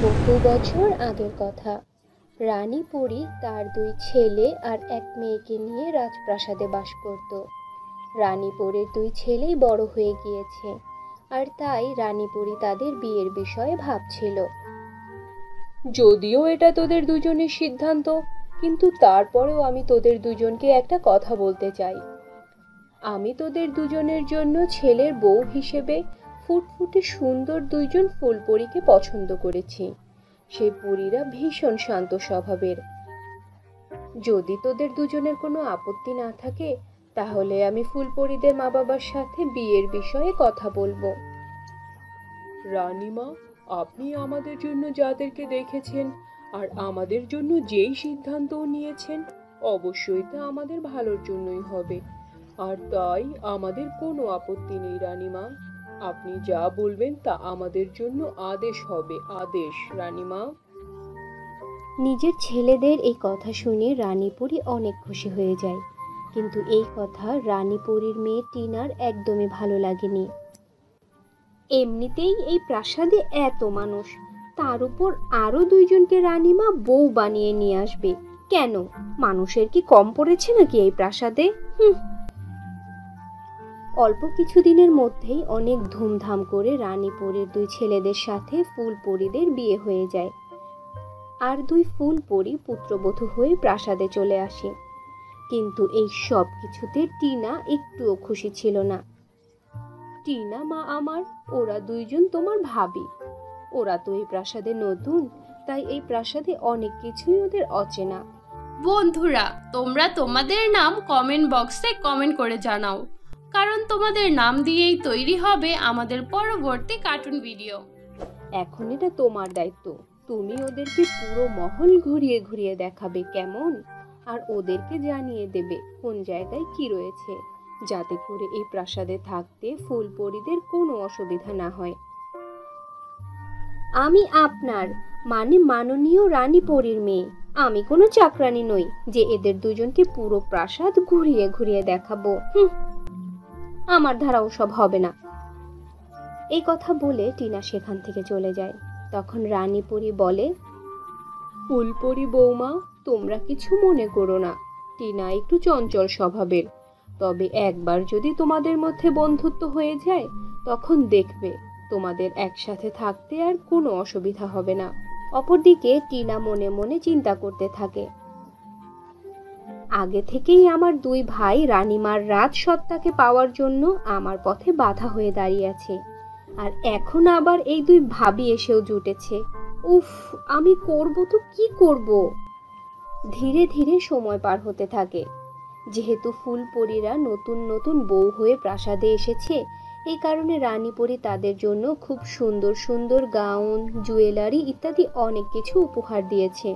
বহু বছর আগের কথা। রানী পরী তার দুই ছেলে আর এক মেয়েকে নিয়ে রাজপ্রাসাদে বাস করত। রানী পরীর দুই ছেলেই বড় হয়ে গিয়েছে, আর তাই রানী পরী তাদের বিয়ের বিষয়ে ভাবছিল। যদিও এটা তোদের দুজনের সিদ্ধান্ত, কিন্তু তারপরেও আমি তোদের দুজনকে একটা কথা বলতে চাই। আমি তোদের দুজনের জন্য ছেলের বউ হিসেবে ফুটফুটে সুন্দর দুইজন ফুলপরীকে পছন্দ করেছি। সেই পরীরা ভীষণ শান্ত স্বভাবের। যদি তোদের দুজনের কোনো আপত্তি না থাকে, তাহলে আমি ফুলপরীদের মা বাবার সাথে বিয়ের বিষয়ে কথা বলবো। রানীমা, আপনি আমাদের জন্য যাদেরকে দেখেছেন আর আমাদের জন্য যেই সিদ্ধান্ত নিয়েছেন, অবশ্যই তা আমাদের ভালোর জন্যই হবে। আর তাই আমাদের কোনো আপত্তি নেই রানীমা। আপনি যা বলবেন তা আমাদের জন্য আদেশ হবে, আদেশ রানীমা। নিজের ছেলেদের এই কথা শুনে রানী পরী অনেক খুশি হয়ে যায়, কিন্তু এই কথা রানী পরীর মেয়ে টিনার একদমই ভালো লাগেনি। এমনিতেই এই প্রাসাদে এত মানুষ, তার উপর আরো দুইজনকে রানীমা বউ বানিয়ে নিয়ে আসবে। কেন, মানুষের কি কম পড়েছে নাকি এই প্রাসাদে? অল্প কিছুদিনের মধ্যেই অনেক ধুমধাম করে রানী পরীর দুই ছেলেদের সাথে ফুলপরীদের বিয়ে হয়ে যায়, আর দুই ফুলপরী পুত্রবধূ হয়ে প্রাসাদে চলে আসে। কিন্তু এই সব কিছুতে টিনা একটুও খুশি ছিল না। টিনা মা আমার, ওরা দুইজন তোমার ভাবি। ওরা তো এই প্রাসাদে নতুন, তাই এই প্রাসাদে অনেক কিছুই ওদের অচেনা। বন্ধুরা, তোমরা তোমাদের নাম কমেন্ট বক্সে কমেন্ট করে জানাও, কারণ তোমাদের নাম দিয়েই তৈরি হবে আমাদের পরবর্তী কার্টুন ভিডিও। এখন এটা তোমার দায়িত্ব, তুমি ওদেরকে পুরো মহল ঘুরিয়ে ঘুরিয়ে দেখাবে, কেমন? আর ওদেরকে জানিয়ে দেবে কোন জায়গায় কি রয়েছে, যাতে করে এই প্রাসাদে থাকতে ফুলপরীদের কোনো অসুবিধা না হয়। আমি আপনার মানে মাননীয় রানী পরীর মেয়ে, আমি কোনো চাকরানি নই যে এদের দুজনকে পুরো প্রাসাদ ঘুরিয়ে ঘুরিয়ে দেখাবো। আমার দ্বারা ওসব হবে না। এই কথা বলে টিনা সেখান থেকে চলে যায়। তখন রানী পরী বলে, ফুলপরী বৌমা, তোমরা কিছু মনে করো না। টিনা একটু চঞ্চল স্বভাবের, তবে একবার যদি তোমাদের মধ্যে বন্ধুত্ব হয়ে যায়, তখন দেখবে তোমাদের একসাথে থাকতে আর কোনো অসুবিধা হবে না। অপরদিকে টিনা মনে মনে চিন্তা করতে থাকে, আগে থেকেই আমার দুই ভাই রানীমার রাজসত্তাকে পাওয়ার জন্য আমার পথে বাধা হয়ে দাঁড়িয়ে আছে, আর এখন আবার এই দুই ভাবি এসেও জুটেছে। উফ, আমি করব তো কি করব? ধীরে ধীরে সময় পার হতে থাকে। যেহেতু ফুলপরীরা নতুন নতুন বউ হয়ে প্রাসাদে এসেছে, এই কারণে রানী পরী তাদের জন্য খুব সুন্দর সুন্দর গাউন, জুয়েলারি ইত্যাদি অনেক কিছু উপহার দিয়েছে।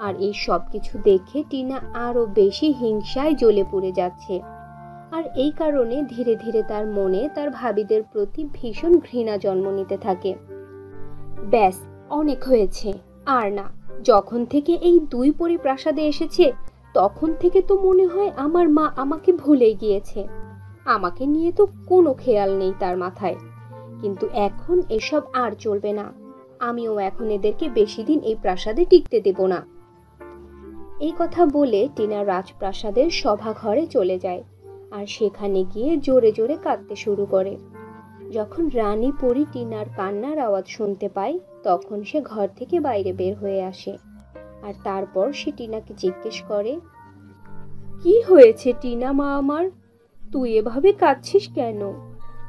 আর এই সব কিছু দেখে টিনা আরো বেশি হিংসায় জ্বলে পুড়ে যাচ্ছে। আর এই কারণে ধীরে ধীরে তার মনে তার ভাবিদের প্রতি ভীষণ ঘৃণা জন্ম নিতে থাকে। ব্যাস, অনেক হয়েছে, আর না। যখন থেকে এই দুই পরী প্রাসাদে এসেছে, তখন থেকে তো মনে হয় আমার মা আমাকে ভুলে গিয়েছে। আমাকে নিয়ে তো কোনো খেয়াল নেই তার মাথায়। কিন্তু এখন এসব আর চলবে না। আমিও এখন এদেরকে বেশি দিন এই প্রাসাদে টিকতে দেব না। এই কথা বলে টিনা রাজপ্রাসাদের সভাঘরে চলে যায়, আর সেখানে গিয়ে জোরে জোরে কাঁদতে শুরু করে। যখন রানী পরী টিনার কান্নার আওয়াজ শুনতে পায়, তখন সে ঘর থেকে বাইরে বের হয়ে আসে। আর তারপর সে টিনাকে জিজ্ঞেস করে, কি হয়েছে টিনা মা আমার? তুই এভাবে কাঁদছিস কেন?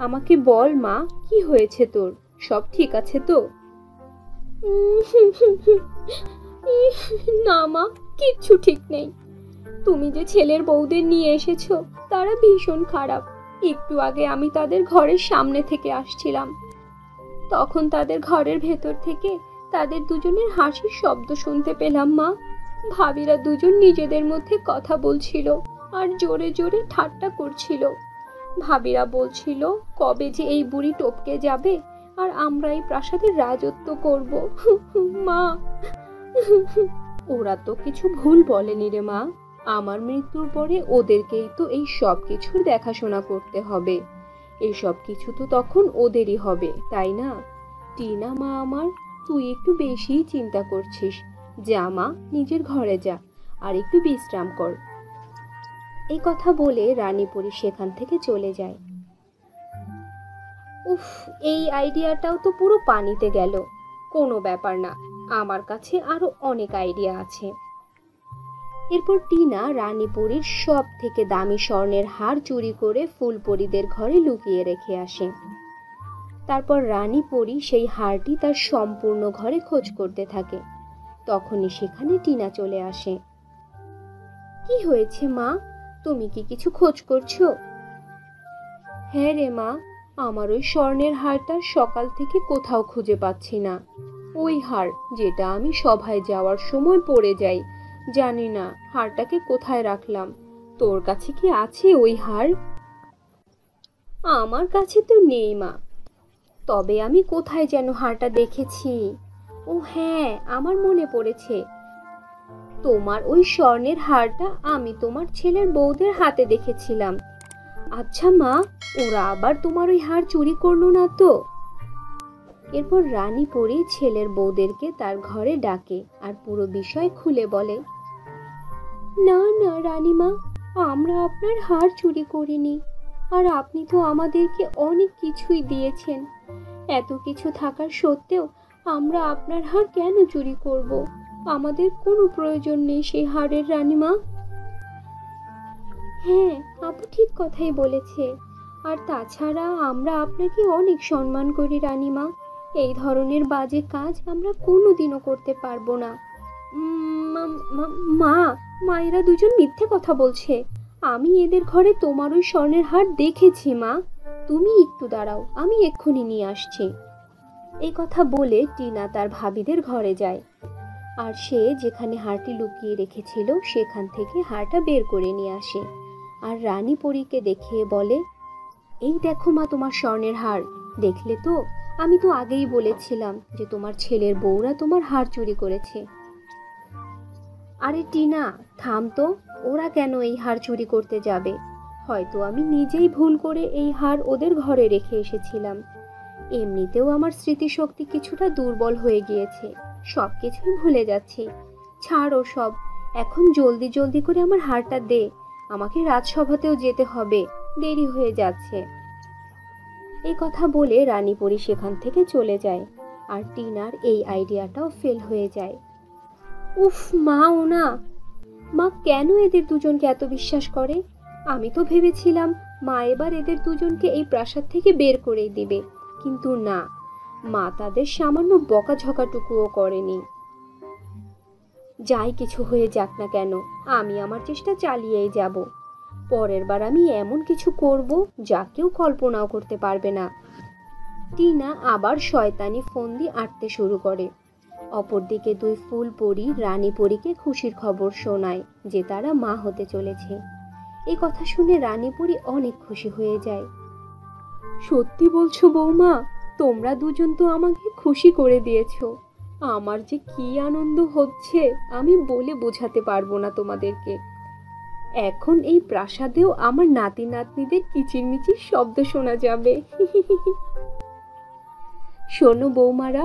আমাকে বল মা, কি হয়েছে তোর? সব ঠিক আছে তো? না মা, কিচ্ছু ঠিক নেই। তুমি যে ছেলের বউদের নিয়ে এসেছো, তারা ভীষণ খারাপ। একটু আগে আমি তাদের ঘরের সামনে থেকে আসছিলাম, তখন তাদের ঘরের ভেতর থেকে তাদের দুজনের হাসির শব্দ শুনতে পেলাম মা। ভাবিরা দুজন নিজেদের মধ্যে কথা বলছিল আর জোরে জোরে ঠাট্টা করছিল। ভাবিরা বলছিল কবে যে এই বুড়ি টপকে যাবে আর আমরা এই প্রাসাদের রাজত্ব করব। মা, ওরা তো কিছু ভুল বলেনি রে মা। আমার মৃত্যুর পরে ওদেরকেই তো এই সব কিছুর দেখাশোনা করতে হবে। এই সব কিছু তো তখন ওদেরই হবে, তাই না? টিনা মা আমার, তুই একটু বেশিই চিন্তা করছিস। যা মা, নিজের ঘরে যা আর একটু বিশ্রাম কর। এই কথা বলে রানীপুরী সেখান থেকে চলে যায়। উফ, এই আইডিয়াটাও তো পুরো পানিতে গেল। কোনো ব্যাপার না, আমার কাছে আরো অনেক আইডিয়া আছে। এরপর টিনা রানীপুরীর সব থেকে দামি স্বর্ণের হার চুরি করে ফুলপরীদের ঘরে লুকিয়ে রেখে আসে। তারপর রানীপরী সেই হারটি তার সম্পূর্ণ ঘরে খোঁজ করতে থাকে। তখনই সেখানে টিনা চলে আসে। কি হয়েছে মা, তুমি কি কিছু খোঁজ করছো? হ্যাঁ রে মা, আমার ওই স্বর্ণের হারটা সকাল থেকে কোথাও খুঁজে পাচ্ছি না। ওই হার যেটা আমি সভায় যাওয়ার সময় পরে যাই, জানি না হারটাকে কোথায় রাখলাম। তোর কাছে কি আছে ওই হার? আমার কাছে তো নেই মা, তবে আমি কোথায় যেন হারটা দেখেছি। ও হ্যাঁ, আমার মনে পড়েছে, তোমার ওই স্বর্ণের হারটা আমি তোমার ছেলের বউদের হাতে দেখেছিলাম। আচ্ছা মা, ওরা আবার তোমার ওই হার চুরি করলো না তো? এরপর রানীপরী ছেলের বউদেরকে তার ঘরে ডাকে আর পুরো বিষয় খুলে বলে। না না রানীমা, আমরা আপনার হার চুরি করিনি। আর আপনি তো আমাদেরকে অনেক কিছুই দিয়েছেন। এত কিছু থাকার সত্ত্বেও আমরা আপনার হার কেন চুরি করব? আমাদের কোনো প্রয়োজন নেই সেই হারের রানীমা। হ্যাঁ, আপু ঠিক কথাই বলেছে। আর তাছাড়া আমরা আপনাকে অনেক সম্মান করি রানীমা। এই ধরনের বাজে কাজ আমরা কোনোদিনও করতে পারবো না। মা, মায়েরা দুজন মিথ্যে কথা বলছে। আমি এদের ঘরে তোমার ওই স্বর্ণের হার দেখেছি মা। তুমি একটু দাঁড়াও, আমি এক্ষুনি নিয়ে আসছি। এই কথা বলে টিনা তার ভাবিদের ঘরে যায় আর সে যেখানে হারটি লুকিয়ে রেখেছিল সেখান থেকে হারটা বের করে নিয়ে আসে আর রানীপরীকে দেখিয়ে বলে, এই দেখো মা, তোমার স্বর্ণের হার। দেখলে তো, আমি তো আগেই বলেছিলাম যে তোমার ছেলের বউরা তোমার হার চুরি করেছে। আরে টিনা, থাম তো, ওরা কেন এই হার চুরি করতে যাবে? হয়তো আমি নিজেই ভুল করে এই হার ওদের ঘরে রেখে এসেছিলাম। এমনিতেও আমার স্মৃতিশক্তি কিছুটা দুর্বল হয়ে গিয়েছে, সবকিছুই ভুলে যাচ্ছি। ছাড়ো সব, এখন জলদি জলদি করে আমার হারটা দে, আমাকে রাজসভাতেও যেতে হবে, দেরি হয়ে যাচ্ছে। এই কথা বলে রানীপরী সেখান থেকে চলে যায় আর টিনার এই আইডিয়াটাও ফেল হয়ে যায়। উফ মা, ও না, মা কেন এদের দুজনকে এত বিশ্বাস করে? আমি তো ভেবেছিলাম মা এবার এদের দুজনকে এই প্রাসাদ থেকে বের করে দিবে, কিন্তু না, মা তাদের সামান্য বকাঝকাটুকুও করেনি। যাই কিছু হয়ে যাক না কেন, আমি আমার চেষ্টা চালিয়েই যাব। পরের বার আমি এমন কিছু করব যা কেউ কল্পনাও করতে পারবে না। টিনা আবার শয়তানি ফন্দি আঁটতে শুরু করে। অপরদিকে দুই ফুলপরী রানীপরীকে খুশির খবর শোনায় যে তারা মা হতে চলেছে। এই কথা শুনে রানীপরী অনেক খুশি হয়ে যায়। সত্যি বলছো বৌমা? তোমরা দুজন তো আমাকে খুশি করে দিয়েছো। আমার যে কি আনন্দ হচ্ছে আমি বলে বোঝাতে পারবো না তোমাদেরকে। এখন এই প্রাসাদেও আমার নাতি নাতনিদের কিচিরমিচির শব্দ শোনা যাবে। শোনো বৌমারা,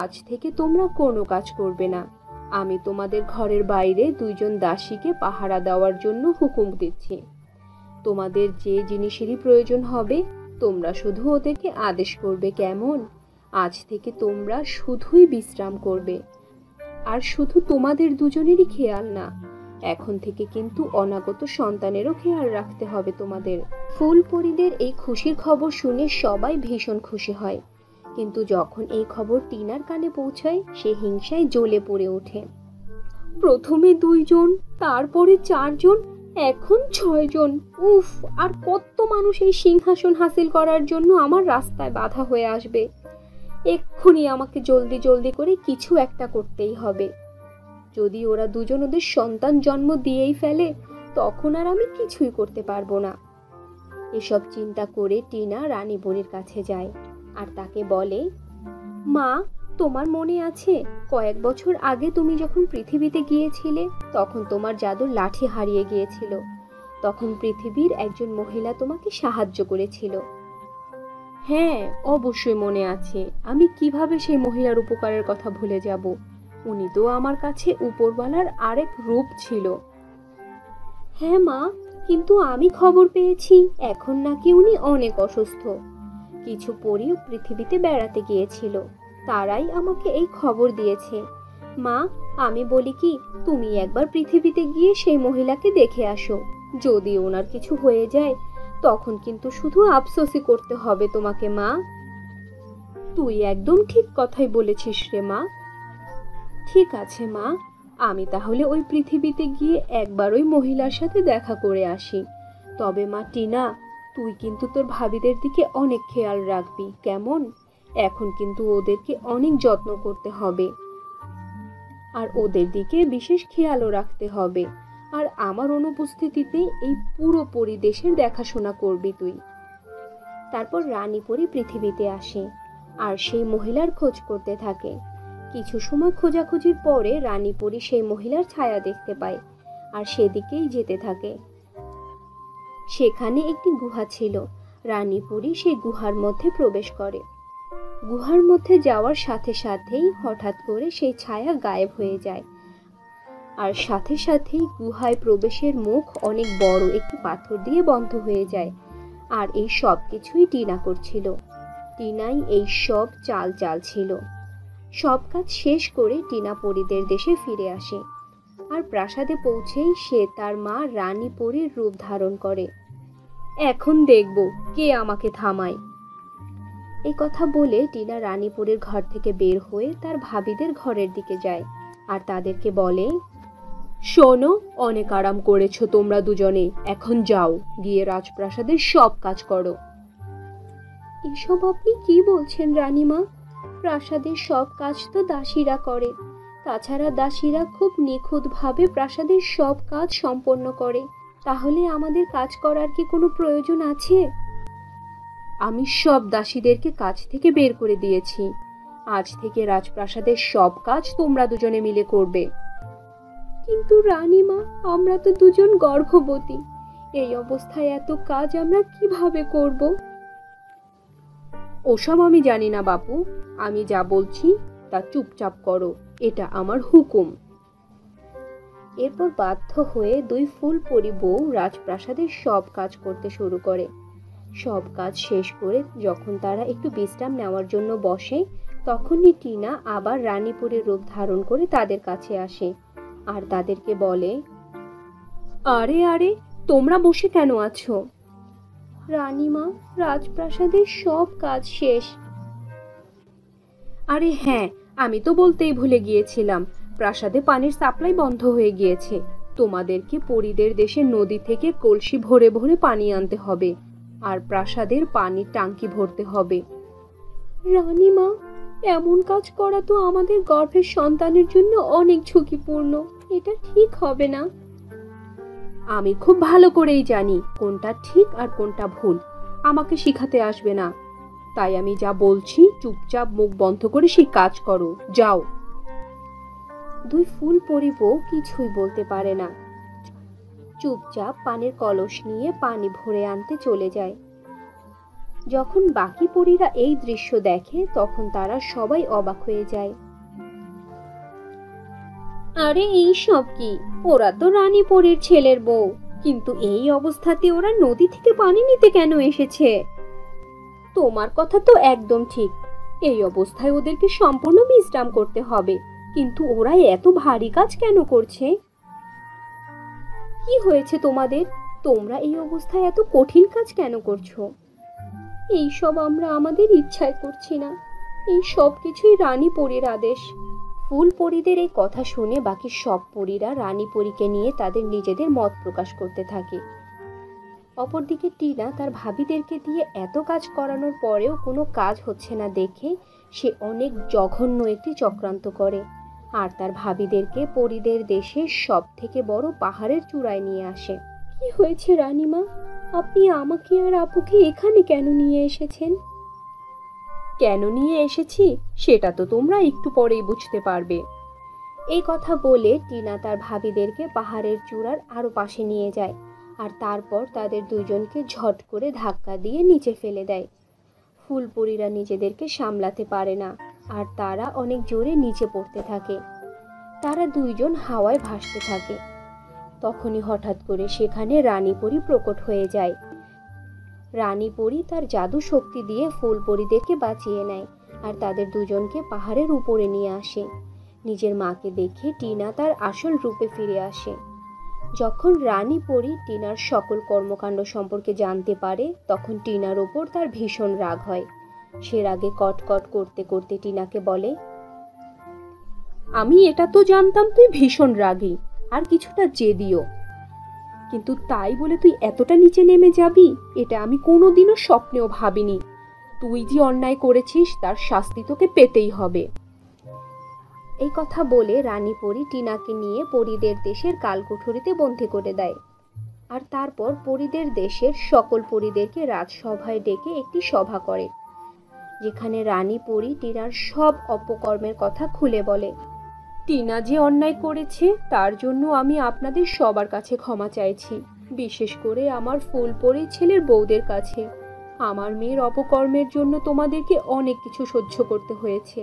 আজ থেকে তোমরা কোনো কাজ করবে না। আমি তোমাদের ঘরের বাইরে দুইজন দাসীকে পাহারা দেওয়ার জন্য হুকুম দিচ্ছি। তোমাদের যে জিনিসেরই প্রয়োজন হবে তোমরা শুধু ওদেরকে আদেশ করবে, কেমন? আজ থেকে তোমরা শুধুই বিশ্রাম করবে। আর শুধু তোমাদের দুজনেরই খেয়াল না, এখন থেকে কিন্তু অনাগত সন্তানেরও খেয়াল রাখতে হবে তোমাদের। ফুলপরীদের এই খুশির খবর শুনে সবাই ভীষণ খুশি হয়, কিন্তু যখন এই খবর টিনার কানে পৌঁছায় সে হিংসায় জ্বলে পড়ে ওঠে। প্রথমে 2 জন, তারপরে 4 জন, এখন 6 জন। উফ, আর কত মানুষ এই সিংহাসন হাসিল করার জন্য আমার রাস্তায় বাধা হয়ে আসবে। এক্ষুনি আমাকে জলদি জলদি করে কিছু একটা করতেই হবে। যদি ওরা দুজন ওদের সন্তান জন্ম দিয়েই ফেলে তখন আর আমি কিছুই করতে পারবো না। এসব চিন্তা করে টিনা রানীপরীর কাছে যায় আর তাকে বলে, মা, তোমার মনে আছে কয়েক বছর আগে তুমি যখন পৃথিবীতে গিয়েছিলে তখন তোমার জাদুর লাঠি হারিয়ে গিয়েছিল। তখন পৃথিবীর একজন মহিলা তোমাকে সাহায্য করেছিল। হ্যাঁ, অবশ্যই মনে আছে। আমি কিভাবে সেই মহিলার উপকারের কথা ভুলে যাব? উনি তো আমার কাছে উপরওয়ালার আরেক রূপ ছিল। হ্যাঁ মা, কিন্তু আমি খবর পেয়েছি এখন নাকি উনি অনেক অসুস্থ। কিছু পরী পৃথিবীতে বেড়াতে গিয়েছিল, তারাই আমাকে এই খবর দিয়েছে। মা, আমি বলি কি, তুমি একবার পৃথিবীতে গিয়ে সেই মহিলাকে দেখে আসো। যদি ওনার কিছু হয়ে যায় তখন কিন্তু শুধু আফসোসই করতে হবে তোমাকে মা। তুই একদম ঠিক কথাই বলেছিস রে মা। ঠিক আছে মা, আমি তাহলে ওই পৃথিবীতে গিয়ে একবার ওই মহিলার সাথে দেখা করে আসি। তবে মা টিনা, তুই কিন্তু তোর ভাবিদের দিকে অনেক খেয়াল রাখবি, কেমন? এখন কিন্তু ওদেরকে অনেক যত্ন করতে হবে, আর ওদের দিকে বিশেষ খেয়ালও রাখতে হবে। আর আমার অনুপস্থিতিতে এই পুরো পরিদেশের দেখাশোনা করবি তুই। তারপর রানীপরি পৃথিবীতে আসে আর সেই মহিলার খোঁজ করতে থাকে। কিছু সময় খোঁজাখুঁজির পরে রানীপরি সেই মহিলার ছায়া দেখতে পায় আর সেদিকেই যেতে থাকে। সেখানে একটি গুহা ছিল। রানীপরি সেই গুহার মধ্যে প্রবেশ করে। গুহার মধ্যে যাওয়ার সাথে সাথেই হঠাৎ করে সেই ছায়া গায়েব হয়ে যায়, আর সাথে সাথেই গুহায় প্রবেশের মুখ অনেক বড় একটি পাথর দিয়ে বন্ধ হয়ে যায়। আর এই সব কিছুই টিনা করছিল। টিনাই এই সব চাল ছিল। সব কাজ শেষ করে টিনা পরীদের দেশে ফিরে আসে, আর প্রাসাদে পৌঁছেই সে তার মা রানী পরীর রূপ ধারণ করে। এখন দেখব কে আমাকে থামায়। এই কথা বলে টিনা রানীপুরের ঘর থেকে বের হয়ে তার ভাবিদের ঘরের দিকে যায় আর তাদেরকে বলে, শোনো, অনেক আরাম করেছো তোমরা দুজনে, এখন যাও, গিয়ে রাজপ্রাসাদের সব কাজ করো। এসব আপনি কি বলছেন রানীমা? প্রাসাদের সব কাজ তো দাসীরা করে। তাছাড়া দাসীরা খুব নিখুঁতভাবে প্রাসাদের সব কাজ সম্পন্ন করে। তাহলে আমাদের কাজ করার কি কোনো প্রয়োজন আছে? আমি সব দাসীদেরকে কাজ থেকে বের করে দিয়েছি। আজ থেকে রাজপ্রাসাদের সব কাজ তোমরা দুজনে মিলে করবে। কিন্তু রানীমা, আমরা তো দুজন গর্ভবতী। এই অবস্থায় এত কাজ আমরা কিভাবে করব? ওসব আমি জানি না বাপু, আমি যা বলছি তা চুপচাপ করো, এটা আমার হুকুম। এরপর বাধ্য হয়ে দুই ফুলপরি বউ রাজপ্রাসাদের সব কাজ করতে শুরু করে। সব কাজ শেষ করে যখন তারা একটু বিশ্রাম নেওয়ার জন্য বসে, তখনই টিনা আবার রানীপুরের রূপ ধারণ করে তাদের কাছে আসে আর তাদেরকে বলে, আরে আরে, তোমরা বসে কেন আছো? রানীমা, রাজপ্রাসাদের সব কাজ শেষ। আরে হ্যাঁ, আমি তো বলতেই ভুলে গিয়েছিলাম, প্রাসাদে পানির সাপ্লাই বন্ধ হয়ে গিয়েছে। তোমাদেরকে পরীদের দেশে নদী থেকে কলসি ভরে ভরে পানি আনতে হবে, আর প্রাসাদের পানির টাঙ্কি ভরতে হবে। রানীমা, এমন কাজ করা তো আমাদের গর্ভের সন্তানের জন্য অনেক ঝুঁকিপূর্ণ, এটা ঠিক হবে না। আমি খুব ভালো করেই জানি কোনটা ঠিক আর কোনটা ভুল, আমাকে শিখাতে আসবে না। তাই আমি যা বলছি চুপচাপ মুখ বন্ধ করে সেই কাজ করো, যাও। দুই ফুলপরি বউ কিছুই বলতে পারে না, চুপচাপ পানির কলস নিয়ে পানি ভরে আনতে চলে যায়। যখন বাকি পরীরা এই দৃশ্য দেখে তখন তারা সবাই অবাক হয়ে যায়। আরে এই সব কি? ওরা তো রানী পরীর ছেলের বউ, কিন্তু এই অবস্থাতে ওরা নদী থেকে পানি নিতে কেন এসেছে? তোমার কথা তো একদম ঠিক, এই অবস্থায় ওদেরকে সম্পূর্ণ বিশ্রাম করতে হবে, কিন্তু ওরা এত ভারী কাজ কেন করছে? কি হয়েছে তোমাদের? তোমরা এই অবস্থায় এত কঠিন কাজ কেন করছো? এই সব আমরা আমাদের ইচ্ছায় করছি না, এই সব কিছুই রানী পরীর আদেশ। ফুল পরীদের এই কথা শুনে বাকি সব পরীরা রানী পরীকে নিয়ে তাদের নিজেদের মত প্রকাশ করতে থাকে। অপরদিকে টিনা তার ভাবিদেরকে দিয়ে এত কাজ করানোর পরেও কোনো কাজ হচ্ছে না দেখে সে অনেক জঘন্য একটি চক্রান্ত করে আর তার ভাবিদেরকে পরীদের দেশের সব থেকে বড় পাহাড়ের চূড়ায় নিয়ে আসে। কি হয়েছে রানীমা? আপনি আমাকে আর আপুকে এখানে কেন নিয়ে এসেছেন? কেন নিয়ে এসেছি সেটা তো তোমরা একটু পরেই বুঝতে পারবে। এই কথা বলে টিনা তার ভাবিদেরকে পাহাড়ের চূড়ার আরো পাশে নিয়ে যায় আর তারপর তাদের দুজনকে ঝট করে ধাক্কা দিয়ে নিচে ফেলে দেয়। ফুলপরীরা নিজেদেরকে সামলাতে পারে না আর তারা অনেক জোরে নিচে পড়তে থাকে। তারা দুইজন হাওয়ায় ভাসতে থাকে। তখনই হঠাৎ করে সেখানে রানীপরী প্রকট হয়ে যায়। রানীপরী তার জাদু শক্তি দিয়ে ফুলপরীদেরকে বাঁচিয়ে নেয় আর তাদের দুজনকে পাহাড়ের উপরে নিয়ে আসে। নিজের মাকে দেখে টিনা তার আসল রূপে ফিরে আসে। যখন রানীপরী টিনার সকল কর্মকাণ্ড সম্পর্কে জানতে পারে তখন টিনার ওপর তার ভীষণ রাগ হয়। সে রাগে কটকট করতে করতে টিনাকে বলে, আমি এটা তো জানতাম তুই ভীষণ রাগী আর কিছুটা জেদিও, কিন্তু তাই বলে তুই এতটা নিচে নেমে যাবি এটা আমি কোনোদিনও স্বপ্নেও ভাবিনি। তুই যে অন্যায় করেছিস তার শাস্তি তোকে পেতেই হবে। এই কথা বলে রানীপরী টিনাকে নিয়ে পরীদের দেশের কালকুঠুরিতে বন্দী করে দেয়। আর তারপর পরীদের দেশের সকল পরীদেরকে রাজসভায় ডেকে একটি সভা করে, যেখানে রানীপরী টিনার সব অপকর্মের কথা খুলে বলে। টিনা যে অন্যায় করেছে তার জন্য আমি আপনাদের সবার কাছে ক্ষমা চাইছি, বিশেষ করে আমার ফুলপরী ছেলের বউদের কাছে। আমার মেয়ের অপকর্মের জন্য তোমাদেরকে অনেক কিছু সহ্য করতে হয়েছে।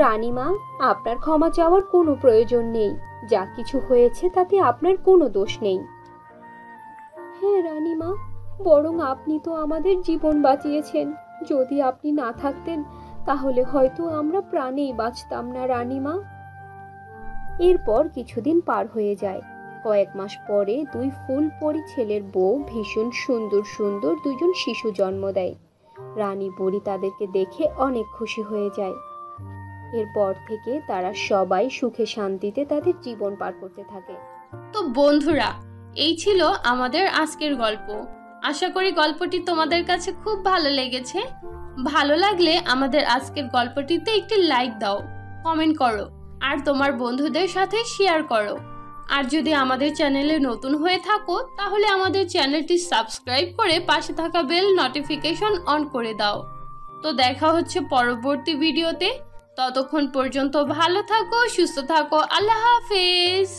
রানীমা, আপনার ক্ষমা চাওয়ার কোনো প্রয়োজন নেই। যা কিছু হয়েছে তাতে আপনার কোনো দোষ নেই। হ্যাঁ রানীমা, বরং আপনি তো আমাদের জীবন বাঁচিয়েছেন। যদি আপনি না থাকতেন তাহলে হয়তো আমরা প্রাণেই বাঁচতাম না রানীমা। এরপর কিছুদিন পার হয়ে যায়। কয়েক মাস পরে দুই ফুলপরী ছেলের বউ ভীষণ সুন্দর সুন্দর দুজন শিশু জন্ম দেয়। রানীপরী তাদেরকে দেখে অনেক খুশি হয়ে যায়। এরপর থেকে তারা সবাই সুখে শান্তিতে তাদের জীবন পার করতে থাকে। তো বন্ধুরা, এই ছিল আমাদের আজকের গল্প। আশা করি গল্পটি তোমাদের কাছে খুব ভালো লেগেছে। ভালো লাগলে আমাদের আজকের গল্পটিতে একটি লাইক দাও, কমেন্ট করো আর তোমার বন্ধুদের সাথে শেয়ার করো। আর যদি আমাদের চ্যানেলে নতুন হয়ে থাকো তাহলে আমাদের চ্যানেলটি সাবস্ক্রাইব করে পাশে থাকা বেল নোটিফিকেশন অন করে দাও। তো দেখা হচ্ছে পরবর্তী ভিডিওতে। ততক্ষণ পর্যন্ত ভালো থাকো, সুস্থ থাকো। আল্লাহ হাফেজ।